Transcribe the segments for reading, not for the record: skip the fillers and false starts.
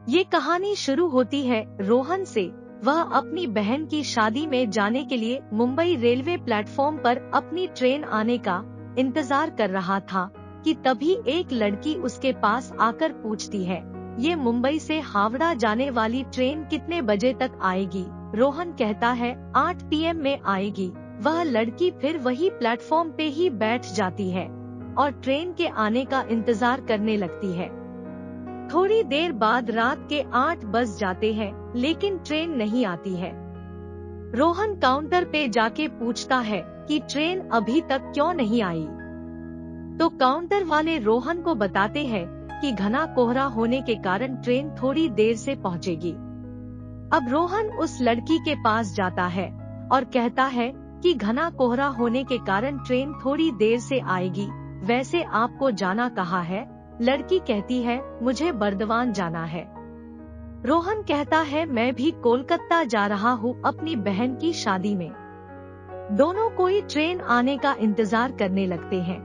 ये कहानी शुरू होती है रोहन से। वह अपनी बहन की शादी में जाने के लिए मुंबई रेलवे प्लेटफॉर्म पर अपनी ट्रेन आने का इंतजार कर रहा था कि तभी एक लड़की उसके पास आकर पूछती है, ये मुंबई से हावड़ा जाने वाली ट्रेन कितने बजे तक आएगी? रोहन कहता है 8 PM में आएगी। वह लड़की फिर वही प्लेटफॉर्म पे ही बैठ जाती है और ट्रेन के आने का इंतजार करने लगती है। थोड़ी देर बाद रात के 8 बज जाते हैं, लेकिन ट्रेन नहीं आती है। रोहन काउंटर पे जाके पूछता है कि ट्रेन अभी तक क्यों नहीं आई? तो काउंटर वाले रोहन को बताते हैं कि घना कोहरा होने के कारण ट्रेन थोड़ी देर से पहुंचेगी। अब रोहन उस लड़की के पास जाता है और कहता है कि घना कोहरा होने के कारण ट्रेन थोड़ी देर से आएगी। वैसे आपको जाना कहाँ है? लड़की कहती है, मुझे बर्दवान जाना है। रोहन कहता है, मैं भी कोलकाता जा रहा हूँ अपनी बहन की शादी में। दोनों कोई ट्रेन आने का इंतजार करने लगते हैं।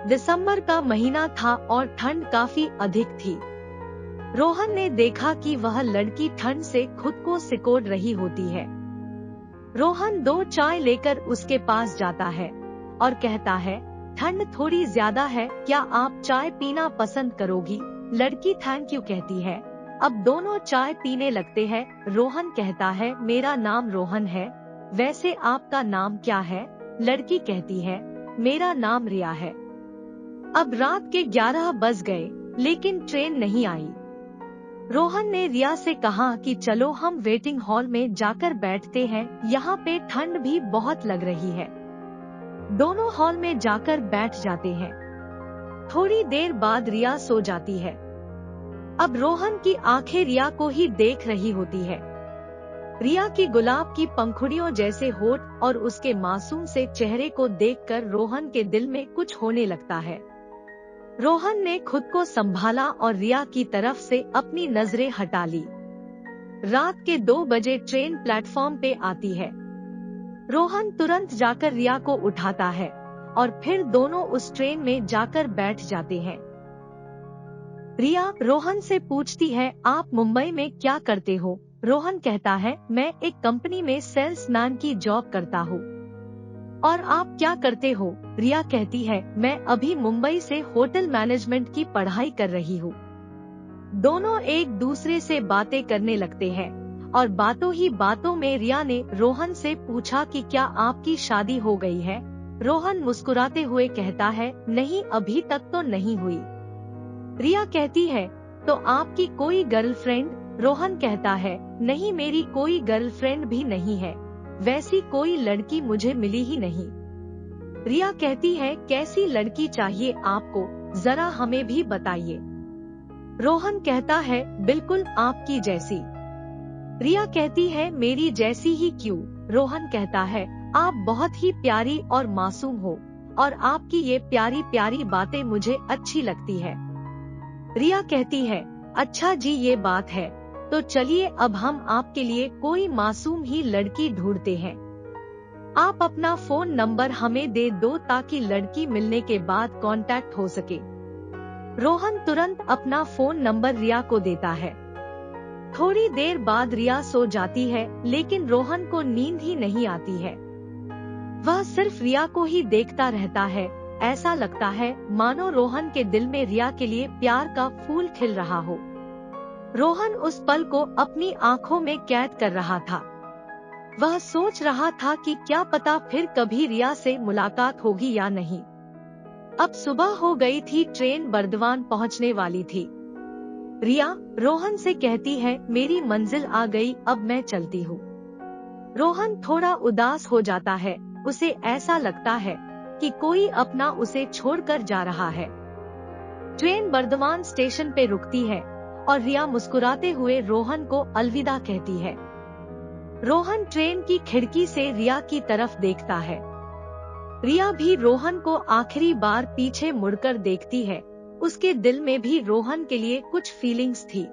दिसंबर का महीना था और ठंड काफी अधिक थी। रोहन ने देखा कि वह लड़की ठंड से खुद को सिकोड़ रही होती है। रोहन 2 चाय लेकर उसके पास जाता है और कहता है, ठंड थोड़ी ज्यादा है, क्या आप चाय पीना पसंद करोगी? लड़की थैंक यू कहती है। अब दोनों चाय पीने लगते हैं। रोहन कहता है, मेरा नाम रोहन है, वैसे आपका नाम क्या है? लड़की कहती है, मेरा नाम रिया है। अब रात के 11 बज गए, लेकिन ट्रेन नहीं आई। रोहन ने रिया से कहा कि चलो हम वेटिंग हॉल में जाकर बैठते हैं, यहाँ पे ठंड भी बहुत लग रही है। दोनों हॉल में जाकर बैठ जाते हैं। थोड़ी देर बाद रिया सो जाती है। अब रोहन की आंखें रिया को ही देख रही होती है। रिया की गुलाब की पंखुड़ियों जैसे होठ और उसके मासूम से चेहरे को देखकर रोहन के दिल में कुछ होने लगता है। रोहन ने खुद को संभाला और रिया की तरफ से अपनी नजरें हटा ली। रात के 2 बजे ट्रेन प्लेटफॉर्म पे आती है। रोहन तुरंत जाकर रिया को उठाता है और फिर दोनों उस ट्रेन में जाकर बैठ जाते हैं। रिया रोहन से पूछती है, आप मुंबई में क्या करते हो? रोहन कहता है, मैं एक कंपनी में सेल्समैन की जॉब करता हूँ। और आप क्या करते हो? रिया कहती है, मैं अभी मुंबई से होटल मैनेजमेंट की पढ़ाई कर रही हूँ। दोनों एक दूसरे से बातें करने लगते हैं और बातों ही बातों में रिया ने रोहन से पूछा कि क्या आपकी शादी हो गई है? रोहन मुस्कुराते हुए कहता है, नहीं अभी तक तो नहीं हुई। रिया कहती है, तो आपकी कोई गर्लफ्रेंड? रोहन कहता है, नहीं मेरी कोई गर्लफ्रेंड भी नहीं है, वैसी कोई लड़की मुझे मिली ही नहीं। रिया कहती है, कैसी लड़की चाहिए आपको, जरा हमें भी बताइए। रोहन कहता है, बिल्कुल आपकी जैसी। रिया कहती है, मेरी जैसी ही क्यों? रोहन कहता है, आप बहुत ही प्यारी और मासूम हो और आपकी ये प्यारी प्यारी बातें मुझे अच्छी लगती है। रिया कहती है, अच्छा जी ये बात है, तो चलिए अब हम आपके लिए कोई मासूम ही लड़की ढूंढते हैं। आप अपना फोन नंबर हमें दे दो ताकि लड़की मिलने के बाद कांटेक्ट हो सके। रोहन तुरंत अपना फोन नंबर रिया को देता है। थोड़ी देर बाद रिया सो जाती है, लेकिन रोहन को नींद ही नहीं आती है। वह सिर्फ रिया को ही देखता रहता है। ऐसा लगता है मानो रोहन के दिल में रिया के लिए प्यार का फूल खिल रहा हो। रोहन उस पल को अपनी आंखों में कैद कर रहा था। वह सोच रहा था कि क्या पता फिर कभी रिया से मुलाकात होगी या नहीं। अब सुबह हो गई थी, ट्रेन बर्दवान पहुंचने वाली थी। रिया रोहन से कहती है, मेरी मंजिल आ गई, अब मैं चलती हूँ। रोहन थोड़ा उदास हो जाता है। उसे ऐसा लगता है कि कोई अपना उसे छोड़कर जा रहा है। ट्रेन बर्दवान स्टेशन पे रुकती है और रिया मुस्कुराते हुए रोहन को अलविदा कहती है। रोहन ट्रेन की खिड़की से रिया की तरफ देखता है। रिया भी रोहन को आखिरी बार पीछे मुड़कर देखती है। उसके दिल में भी रोहन के लिए कुछ फीलिंग्स थी।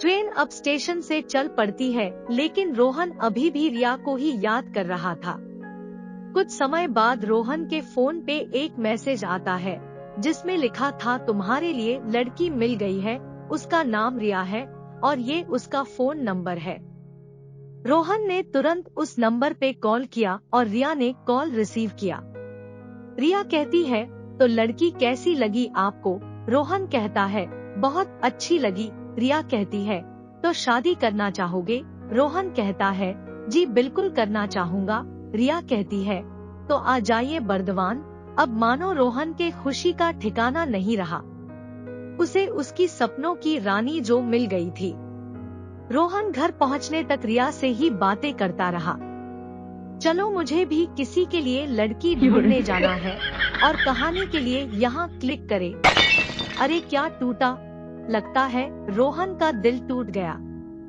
ट्रेन अब स्टेशन से चल पड़ती है, लेकिन रोहन अभी भी रिया को ही याद कर रहा था। कुछ समय बाद रोहन के फोन पे एक मैसेज आता है, जिसमें लिखा था, तुम्हारे लिए लड़की मिल गई है, उसका नाम रिया है और ये उसका फोन नंबर है। रोहन ने तुरंत उस नंबर पे कॉल किया और रिया ने कॉल रिसीव किया। रिया कहती है, तो लड़की कैसी लगी आपको? रोहन कहता है, बहुत अच्छी लगी। रिया कहती है, तो शादी करना चाहोगे? रोहन कहता है, जी बिल्कुल करना चाहूँगा। रिया कहती है, तो आ जाइए बर्दवान। अब मानो रोहन के खुशी का ठिकाना नहीं रहा। उसे उसकी सपनों की रानी जो मिल गई थी। रोहन घर पहुंचने तक रिया से ही बातें करता रहा। चलो मुझे भी किसी के लिए लड़की ढूंढने जाना है और कहानी के लिए यहाँ क्लिक करें। अरे क्या टूटा? लगता है रोहन का दिल टूट गया।